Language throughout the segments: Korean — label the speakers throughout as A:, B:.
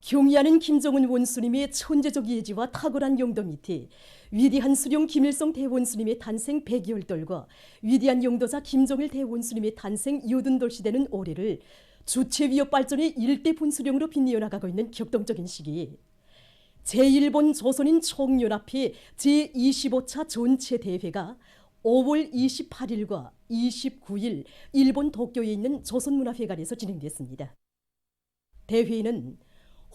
A: 경의하는 김정은 원수님의 천재적 예지와 탁월한 용도 밑에 위대한 수령 김일성 대원수님의 탄생 100여일돌과 위대한 용도자 김정일 대원수님의 탄생 80돌 시되는 올해를 주체위협 발전의 일대 분수령으로 빛내어 나가고 있는 격동적인 시기에 제1본 조선인 총연합회 제25차 전체대회가 5월 28일과 29일 일본 도쿄에 있는 조선문화회관에서 진행됐습니다. 대회는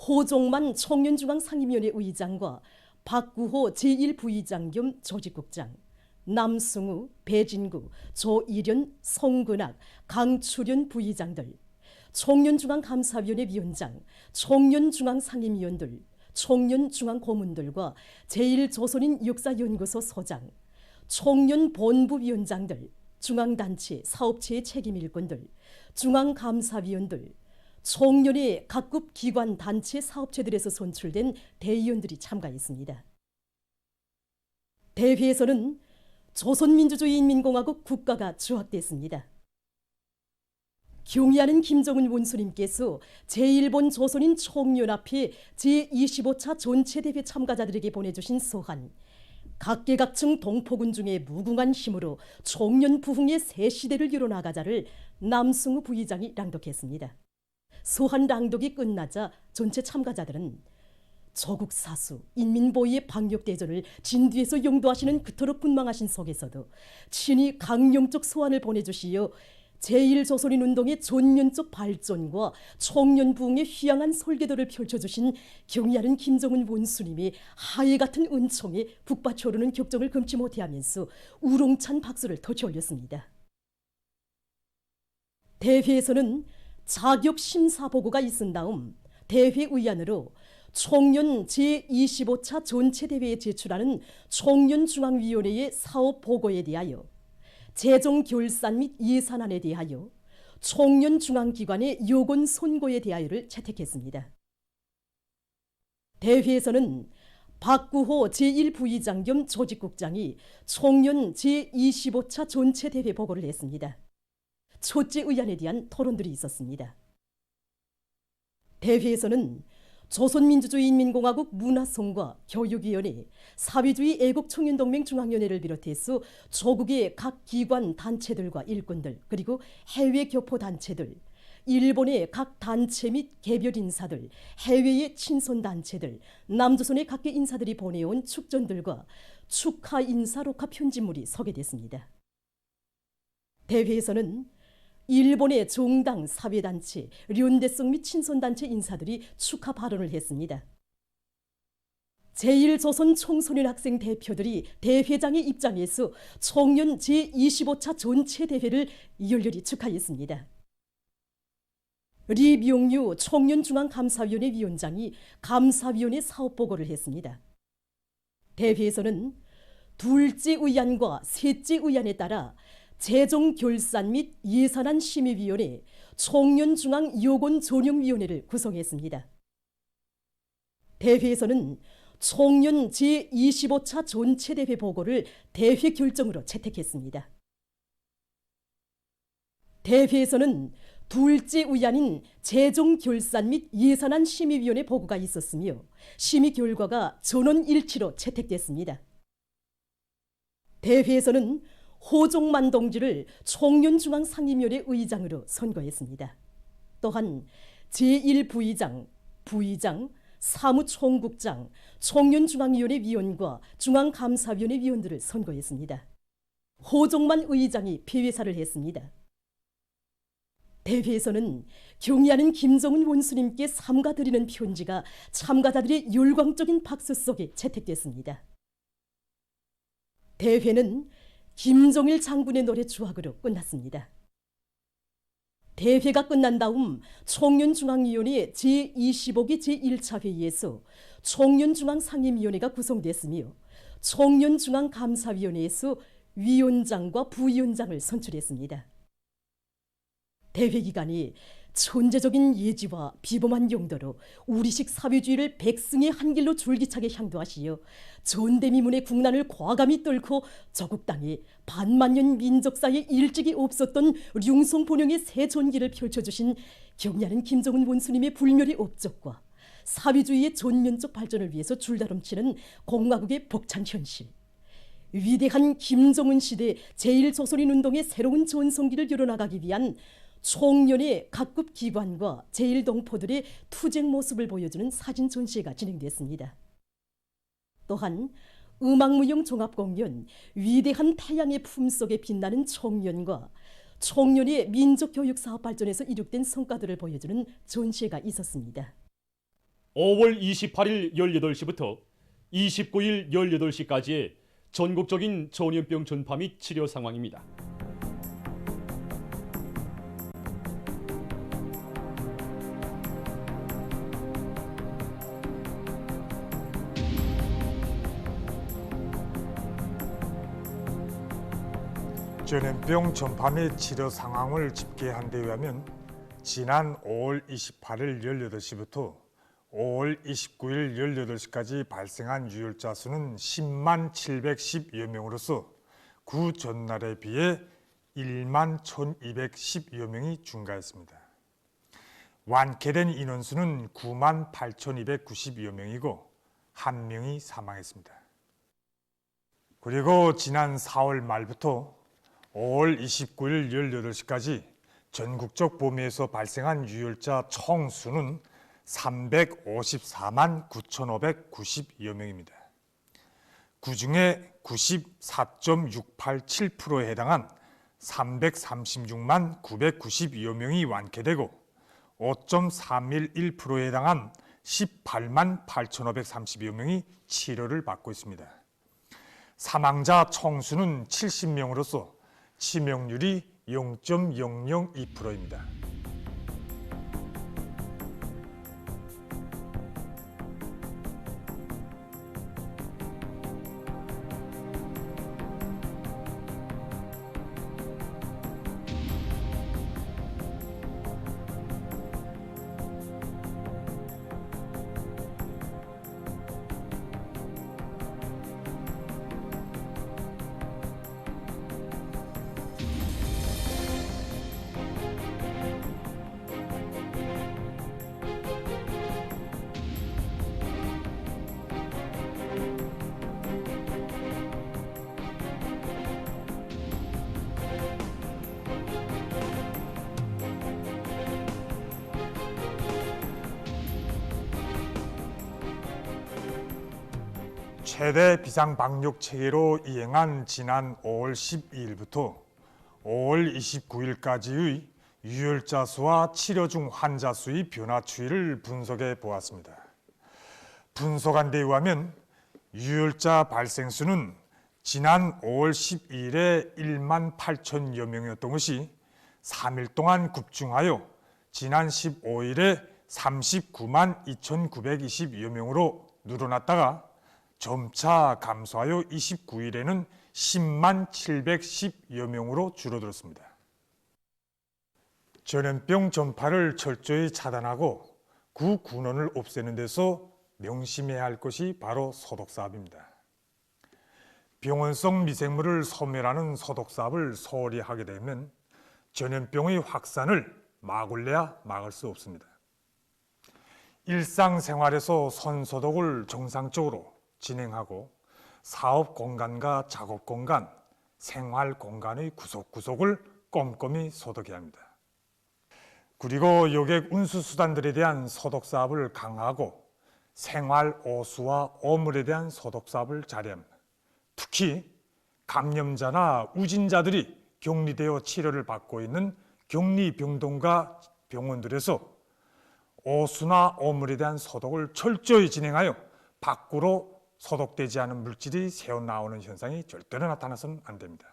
A: 호종만 청년중앙상임위원회 의장과 박구호 제1부의장 겸 조직국장, 남승우, 배진구, 조일현, 송근학, 강출현 부의장들, 청년중앙감사위원회 위원장, 청년중앙상임위원들, 청년중앙고문들과 제1조선인 역사연구소 소장, 청년본부위원장들, 중앙단체, 사업체의 책임일꾼들, 중앙감사위원들, 총련의 각급 기관, 단체, 사업체들에서 선출된 대의원들이 참가했습니다. 대회에서는 조선민주주의인민공화국 국가가 주학됐습니다. 경의하는 김정은 원수님께서 제1본 조선인 총연합회 제25차 전체대회 참가자들에게 보내주신 서한, 각계각층 동포군 중에 무궁한 힘으로 총련 부흥의 새 시대를 이뤄나가자를 남승우 부의장이 낭독했습니다. 서한 낭독이 끝나자 전체 참가자들은 조국 사수, 인민보위의 방역대전을 진두에서 용도하시는 그토록 분망하신 속에서도 친히 강령적 소환을 보내주시어 제1조선인 운동의 전면적 발전과 총련 부흥의 휘황한 설계도를 펼쳐주신 경의하는 김정은 원수님의 하해 같은 은총에 북받쳐 오르는 격정을 금치 못해하면서 우롱찬 박수를 터치 올렸습니다. 대회에서는 자격 심사 보고가 있은 다음 대회 의안으로 총련 제25차 전체대회에 제출하는 총련중앙위원회의 사업 보고에 대하여 재정 결산 및 예산안에 대하여 총련중앙기관의 요건 선고에 대하여를 채택했습니다. 대회에서는 박구호 제1부의장 겸 조직국장이 총련 제25차 전체대회 보고를 했습니다. 첫째 의안에 대한 토론들이 있었습니다. 대회에서는 조선민주주의인민공화국 문화성과 교육위원회, 사회주의 애국청년동맹 중앙위원회를 비롯해서 조국의 각 기관 단체들과 일꾼들, 그리고 해외 교포단체들, 일본의 각 단체 및 개별 인사들, 해외의 친선단체들, 남조선의 각계 인사들이 보내온 축전들과 축하 인사 녹화 편집물이 소개됐습니다. 대회에서는 일본의 정당, 사회단체, 련대성 및 친선단체 인사들이 축하 발언을 했습니다. 제1조선 청소년 학생 대표들이 대회장의 입장에서 총련 제25차 전체대회를 열렬히 축하했습니다. 리병유 청년중앙감사위원회 위원장이 감사위원회 사업보고를 했습니다. 대회에서는 둘째 의안과 셋째 의안에 따라 재정결산 및 예산안 심의위원회, 총련중앙요건조정위원회를 구성했습니다. 대회에서는 총련 제25차 전체대회 보고를 대회 결정으로 채택했습니다. 대회에서는 둘째 의안인 재정결산 및 예산안 심의위원회 보고가 있었으며 심의 결과가 전원일치로 채택됐습니다. 대회에서는 호종만 동지를 총련중앙상임위원회 의장으로 선거했습니다. 또한 제1부의장, 부의장, 사무총국장, 총련중앙위원회 위원과 중앙감사위원회 위원들을 선거했습니다. 호종만 의장이 폐회사를 했습니다. 대회에서는 경의하는 김정은 원수님께 삼가드리는 편지가 참가자들의 열광적인 박수 속에 채택됐습니다. 대회는 김정일 장군의 노래 주악으로 끝났습니다. 대회가 끝난 다음 총련중앙위원회 제25기 제1차 회의에서 총련중앙상임위원회가 구성됐으며 총련중앙감사위원회에서 위원장과 부위원장을 선출했습니다. 대회 기간이 천재적인 예지와 비범한 용도로 우리식 사회주의를 백승의 한 길로 줄기차게 향도하시어 전대미문의 국난을 과감히 뚫고 조국 땅에 반만년 민족사에 일찍이 없었던 융성본영의 새 전기를 펼쳐주신 경의하는 김정은 원수님의 불멸의 업적과 사회주의의 전면적 발전을 위해서 줄다름치는 공화국의 벅찬 현실. 위대한 김정은 시대 제1조선인 운동의 새로운 전성기를 열어나가기 위한 총련의 각급 기관과 제1동포들의 투쟁 모습을 보여주는 사진 전시회가 진행됐습니다. 또한 음악무용 종합공연 위대한 태양의 품속에 빛나는 총련과 총련의 민족교육사업 발전에서 이룩된 성과들을 보여주는 전시회가 있었습니다.
B: 5월 28일 18시부터 29일 18시까지의 전국적인 전염병 전파 및 치료 상황입니다.
C: 전염병 전파 및 치료 상황을 집계한 데 의하면 지난 5월 28일 18시부터 5월 29일 18시까지 발생한 유혈자 수는 10만 710여 명으로서 그 전날에 비해 1만 1210여 명이 증가했습니다. 완쾌된 인원수는 9만 8292여 명이고 1명이 사망했습니다. 그리고 지난 4월 말부터 5월 29일 18시까지 전국적 범위에서 발생한 유혈자 총 수는 354만 9,590여 명입니다. 그중에 94.687%에 해당한 336만 992여 명이 완쾌되고 5.311%에 해당한 18만 8,530여 명이 치료를 받고 있습니다. 사망자 총수는 70명으로서 치명률이 0.002%입니다. 최대 비상방역 체계로 이행한 지난 5월 12일부터 5월 29일까지의 유혈자 수와 치료 중 환자 수의 변화 추이를 분석해 보았습니다. 분석한 데 의하면 유혈자 발생 수는 지난 5월 12일에 1만 8천여 명이었던 것이 3일 동안 급증하여 지난 15일에 39만 2,920여 명으로 늘어났다가 점차 감소하여 29일에는 10만 710여 명으로 줄어들었습니다. 전염병 전파를 철저히 차단하고 그 근원을 없애는 데서 명심해야 할 것이 바로 소독사업입니다. 병원성 미생물을 소멸하는 소독사업을 소홀히 하게 되면 전염병의 확산을 막을래야 막을 수 없습니다. 일상생활에서 손소독을 정상적으로 진행하고 사업 공간과 작업 공간, 생활 공간의 구석구석을 꼼꼼히 소독해야 합니다. 그리고 여객 운수수단들에 대한 소독 사업을 강화하고 생활 오수와 오물에 대한 소독 사업을 잘해야 합니다. 특히 감염자나 우진자들이 격리되어 치료를 받고 있는 격리병동과 병원들에서 오수나 오물에 대한 소독을 철저히 진행하여 밖으로 소독되지 않은 물질이 새어나오는 현상이 절대로 나타나서는 안 됩니다.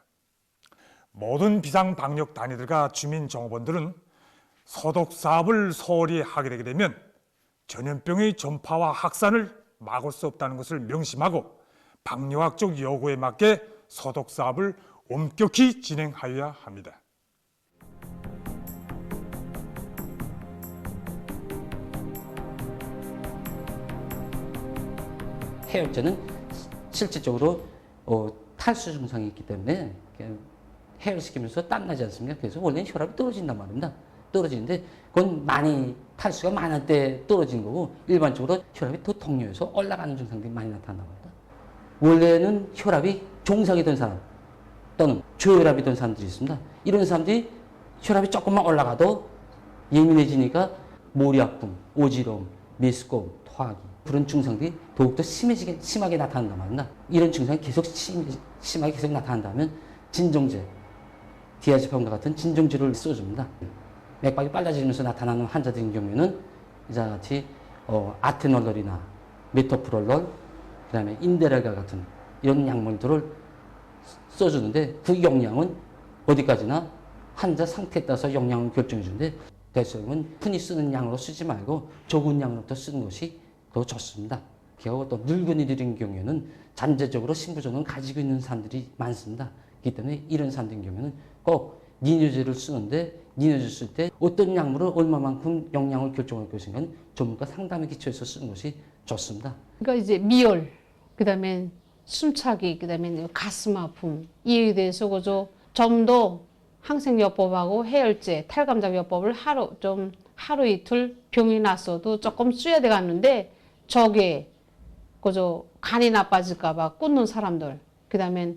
C: 모든 비상방역 단위들과 주민정보원들은 소독 사업을 소홀히 하게 되게 되면 전염병의 전파와 확산을 막을 수 없다는 것을 명심하고 방역학적 요구에 맞게 소독 사업을 엄격히 진행하여야 합니다.
D: 해열제는 실질적으로 탈수 증상이 있기 때문에 해열시키면서 땀나지 않습니까? 그래서 원래는 혈압이 떨어진단 말입니다. 떨어지는데 그건 많이 탈수가 많을 때 떨어지는 거고 일반적으로 혈압이 더 동요해서 올라가는 증상들이 많이 나타난다고 합니다. 원래는 혈압이 정상이던 사람 또는 저혈압이던 사람들이 있습니다. 이런 사람들이 혈압이 조금만 올라가도 예민해지니까 머리 아픔, 어지러움, 메스꺼움, 토하기 그런 증상들이 더욱더 심하게 나타난단 말입니다. 이런 증상이 계속 심하게 계속 나타난다면 진정제, 디아제팜과 같은 진정제를 써줍니다. 맥박이 빨라지면서 나타나는 환자들인 경우에는 이와 같이 아테놀롤이나 메토프롤롤, 그다음에 인데렐과 같은 이런 약물들을 써주는데 그 용량은 어디까지나 환자 상태에 따라서 용량을 결정해 주는데 대체적으로 흔히 쓰는 양으로 쓰지 말고 적은 양으로부터 쓰는 것이 더 좋습니다. 그리고 또 늙은이들인 경우에는 잠재적으로 신부전을 가지고 있는 사람들이 많습니다. 그렇기 때문에 이런 사람들인 경우에는 꼭 니뇨제를 쓰는데 니뇨제 쓸 때 어떤 약물을 얼마만큼 용량을 결정할 것인가는 전문가 상담에 기초해서 쓰는 것이 좋습니다.
E: 그러니까 이제 미열, 그다음에 숨차기, 그다음에 가슴 아픔 이에 대해서 그저 좀 더 항생요법하고 해열제, 탈감작요법을 하루 이틀 병이 났어도 조금 써야 되겠는데 저게 그저 간이 나빠질까봐 끊는 사람들, 그다음에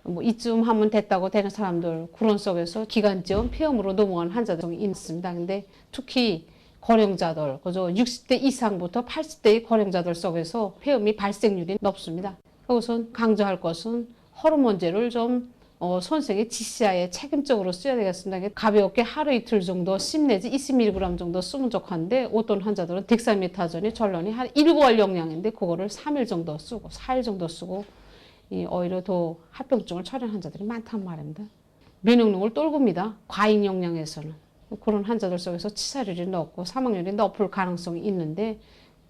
E: 뭐 이쯤 하면 됐다고 되는 사람들 그런 속에서 기관지원 폐렴으로 넘어간 환자들이 있습니다. 근데 특히 고령자들, 그저 60대 이상부터 80대의 고령자들 속에서 폐렴이 발생률이 높습니다. 여기서 강조할 것은 호르몬제를 좀 선생의 지시하에 책임적으로 써야 되겠습니다. 가볍게 하루 이틀 정도 10 내지 20mg 정도 쓰면 좋겠는데 어떤 환자들은 덱사메타존이 전론이 한 1개월 용량인데 그거를 3일 정도 쓰고 4일 정도 쓰고 오히려 더 합병증을 처리한 환자들이 많단 말입니다. 면역력을 떨굽니다. 과잉 용량에서는. 그런 환자들 속에서 치사율이 높고 사망률이 높을 가능성이 있는데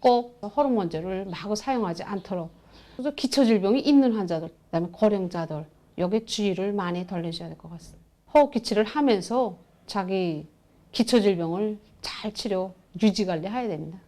E: 꼭 호르몬제를 마구 사용하지 않도록 그래서 기초질병이 있는 환자들, 그다음에 고령자들 여기에 주의를 많이 돌리셔야 될 것 같습니다. 호흡기치를 하면서 자기 기초질병을 잘 치료, 유지관리해야 됩니다.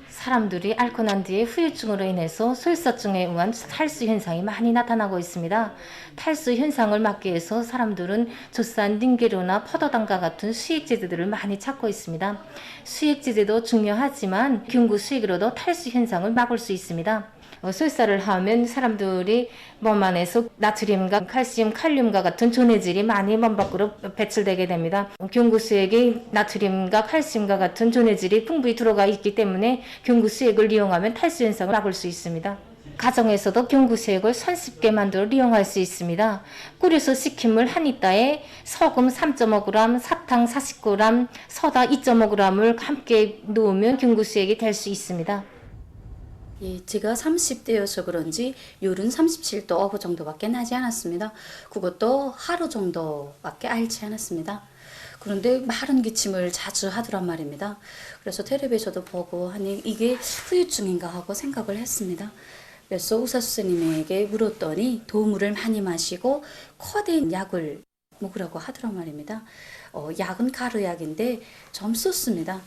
F: 사람들이 앓고 난 뒤에 후유증으로 인해서 설사증에 의한 탈수 현상이 많이 나타나고 있습니다. 탈수 현상을 막기 위해서 사람들은 조산, 닌게르나 포도당과 같은 수액제들을 많이 찾고 있습니다. 수액제도 중요하지만 균구 수액으로도 탈수 현상을 막을 수 있습니다. 설사를 하면 사람들이 몸 안에서 나트륨과 칼슘, 칼륨과 같은 존해질이 많이 몸 밖으로 배출되게 됩니다. 균구수액에 나트륨과 칼슘과 같은 존해질이 풍부히 들어가 있기 때문에 균구수액을 이용하면 탈수 현상을 막을 수 있습니다. 가정에서도 균구수액을 손쉽게 만들어 이용할 수 있습니다. 끓여서 식힌 물 한 리터에 소금 3.5g, 사탕 40g, 소다 2.5g을 함께 넣으면 균구수액이 될 수 있습니다.
G: 예, 제가 30대여서 그런지 열은 37도 5분 정도밖에 나지 않았습니다. 그것도 하루 정도밖에 앓지 않았습니다. 그런데 마른 기침을 자주 하더란 말입니다. 그래서 텔레비에서도 보고 하니 이게 후유증인가 하고 생각을 했습니다. 그래서 의사 선생님에게 물었더니 도우물을 많이 마시고 코데인 약을 먹으라고 하더란 말입니다. 약은 가루약인데 좀 썼습니다.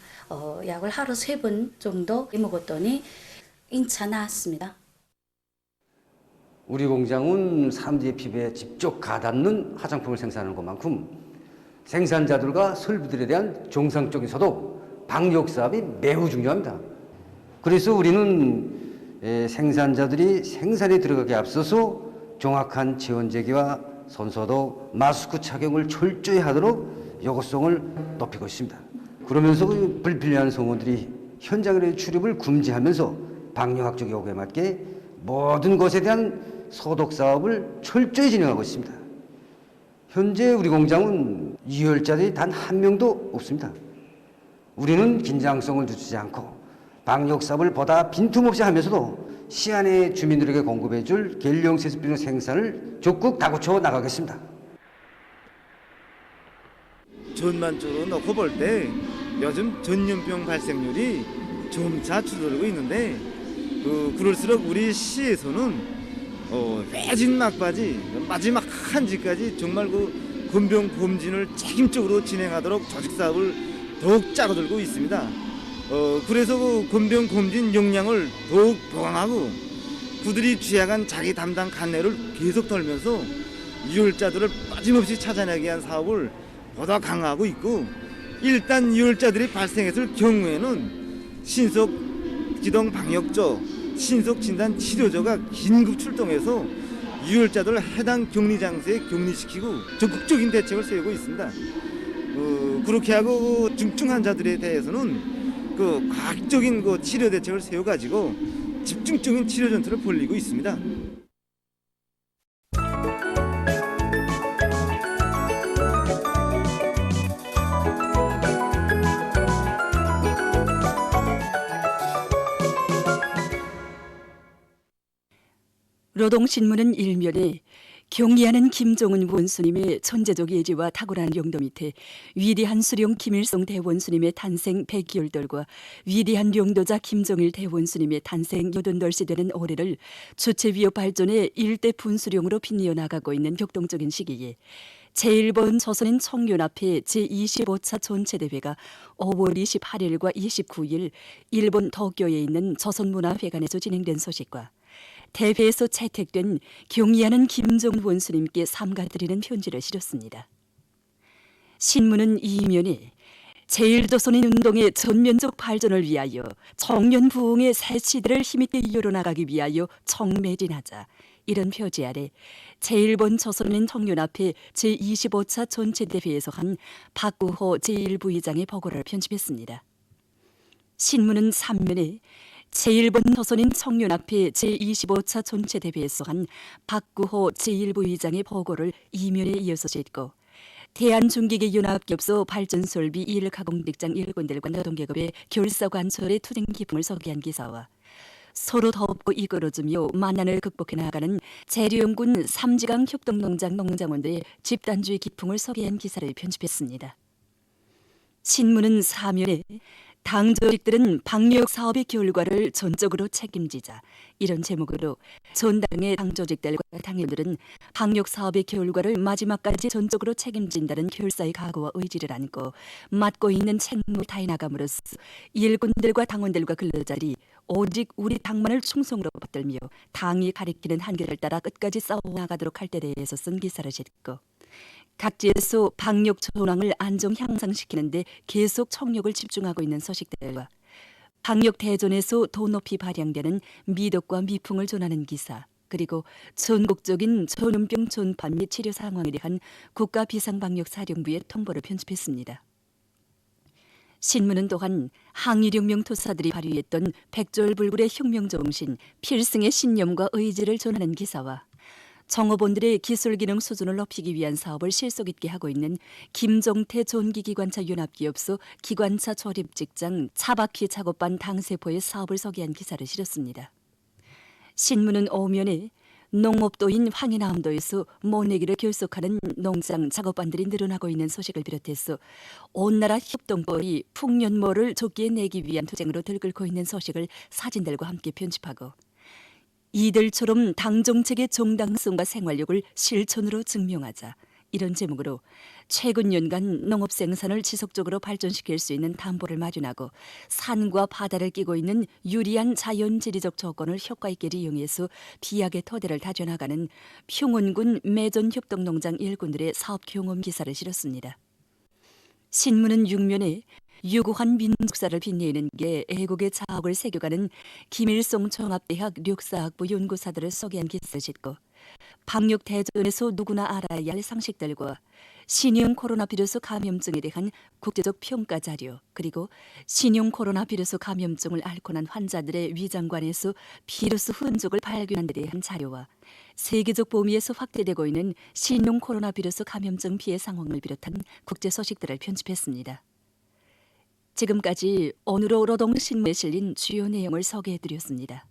G: 약을 하루 3번 정도 먹었더니 인차 나았습니다.
H: 우리 공장은 사람들의 피부에 직접 가닿는 화장품을 생산하는 것만큼 생산자들과 설비들에 대한 정상적인 소독, 방역 사업이 매우 중요합니다. 그래서 우리는 생산자들이 생산에 들어가기 앞서서 정확한 체온재기와 손소독, 마스크 착용을 철저히 하도록 요구성을 높이고 있습니다. 그러면서 그 불필요한 성원들이 현장의 출입을 금지하면서 방역학적 요구에 맞게 모든 것에 대한 소독 사업을 철저히 진행하고 있습니다. 현재 우리 공장은 유혈자들이 단 한 명도 없습니다. 우리는 긴장성을 늦추지 않고 방역 사업을 보다 빈틈없이 하면서도 시안의 주민들에게 공급해줄 계량 세습비료 생산을 적극 다구쳐 나가겠습니다.
I: 전반적으로 놓고 볼 때 요즘 전염병 발생률이 점차 줄어들고 있는데 그럴수록 우리 시에서는 매진 막바지 마지막 한지까지 정말 그 건병 검진을 책임적으로 진행하도록 조직 사업을 더욱 짜고들고 있습니다. 그래서 그 건병 검진 역량을 더욱 보강하고 그들이 취약한 자기 담당 간내를 계속 덜면서 유혈자들을 빠짐없이 찾아내기 위한 사업을 보다 강화하고 있고, 일단 유혈자들이 발생했을 경우에는 신속 기동 방역조, 신속 진단 치료조가 긴급 출동해서 유혈자들을 해당 격리 장소에 격리시키고 적극적인 대책을 세우고 있습니다. 그렇게 하고 중증 환자들에 대해서는 과학적인 치료 대책을 세워가지고 집중적인 치료 전투를 벌이고 있습니다.
J: 노동신문은 일면에 경의하는 김정은 원수님의 천재적 예지와 탁월한 용도 밑에 위대한 수령 김일성 대원수님의 탄생 100개월달과 위대한 용도자 김정일 대원수님의 탄생 80시 되는 올해를 주체위협 발전의 일대 분수령으로 빛내어 나가고 있는 격동적인 시기에 제1번 조선인 청년합회 제25차 전체대회가 5월 28일과 29일 일본 도쿄에 있는 조선문화회관에서 진행된 소식과 대회에서 채택된 경의하는 김정은 원수님께 삼가드리는 편지를 실었습니다. 신문은 이면에 제1조선인 운동의 전면적 발전을 위하여 청년 부흥의 새 시대를 힘있게 이어나가기 위하여 청매진하자, 이런 표지 아래 제1번 조선인 청년합회 제25차 전체대회에서 한 박구호 제1부의장의 보고를 편집했습니다. 신문은 3면에 제1번 조선인 청년합회 제25차 전체대회에서 한 박구호 제1부의장의 보고를 2면에 이어서 싣고 대한중기계연합기업소 발전설비 일가공직장 일꾼들과 노동계급의 결사관철의 투쟁 기풍을 소개한 기사와 서로 덮고 이끌어주며 만난을 극복해 나가는 재료연군 삼지강 협동농장 농장원들의 집단주의 기풍을 소개한 기사를 편집했습니다. 신문은 4면에 당 조직들은 방역 사업의 결과를 전적으로 책임지자, 이런 제목으로 전당의 당 조직들과 당원들은 방역 사업의 결과를 마지막까지 전적으로 책임진다는 결사의 각오와 의지를 안고 맡고 있는 책무를 다해 나감으로써 일꾼들과 당원들과 근로자들이 오직 우리 당만을 충성으로 받들며 당이 가리키는 한계를 따라 끝까지 싸워나가도록 할 때에 대해서 쓴 기사를 싣고 각지에서 방역 전황을 안정 향상시키는 데 계속 총력을 집중하고 있는 소식들과 방역 대전에서 더 높이 발양되는 미덕과 미풍을 전하는 기사, 그리고 전국적인 전염병 전파 및 치료 상황에 대한 국가비상방역사령부의 통보를 편집했습니다. 신문은 또한 항일혁명 투사들이 발휘했던 백졸불굴의 혁명정신, 필승의 신념과 의지를 전하는 기사와 정업원들의 기술기능 수준을 높이기 위한 사업을 실속 있게 하고 있는 김정태 전기기관차 연합기업소 기관차 조립직장 차바퀴 작업반 당세포의 사업을 소개한 기사를 실었습니다. 신문은 5면에 농업도인 황해남도에서 모내기를 결속하는 농장 작업반들이 늘어나고 있는 소식을 비롯해서 온나라 협동벌이 풍년모를 좁게 내기 위한 투쟁으로 들끓고 있는 소식을 사진들과 함께 편집하고 이들처럼 당 정책의 정당성과 생활력을 실천으로 증명하자, 이런 제목으로 최근 연간 농업 생산을 지속적으로 발전시킬 수 있는 담보를 마련하고 산과 바다를 끼고 있는 유리한 자연지리적 조건을 효과 있게 이용해서 비약의 토대를 다져나가는 평원군 매전협동농장 일꾼들의 사업 경험 기사를 실었습니다. 신문은 6면에 유구한 민족사를 빛내는 게 애국의 자학을 새겨가는 김일성 종합대학 력사학부 연구사들을 소개한 기사를 싣고 방역 대전에서 누구나 알아야 할 상식들과 신형 코로나 비루스 감염증에 대한 국제적 평가 자료, 그리고 신형 코로나 비루스 감염증을 앓고 난 환자들의 위장관에서 비루스 흔적을 발견한 데 대한 자료와 세계적 범위에서 확대되고 있는 신형 코로나 비루스 감염증 피해 상황을 비롯한 국제 소식들을 편집했습니다. 지금까지 오늘로 노동신문에 실린 주요 내용을 소개해드렸습니다.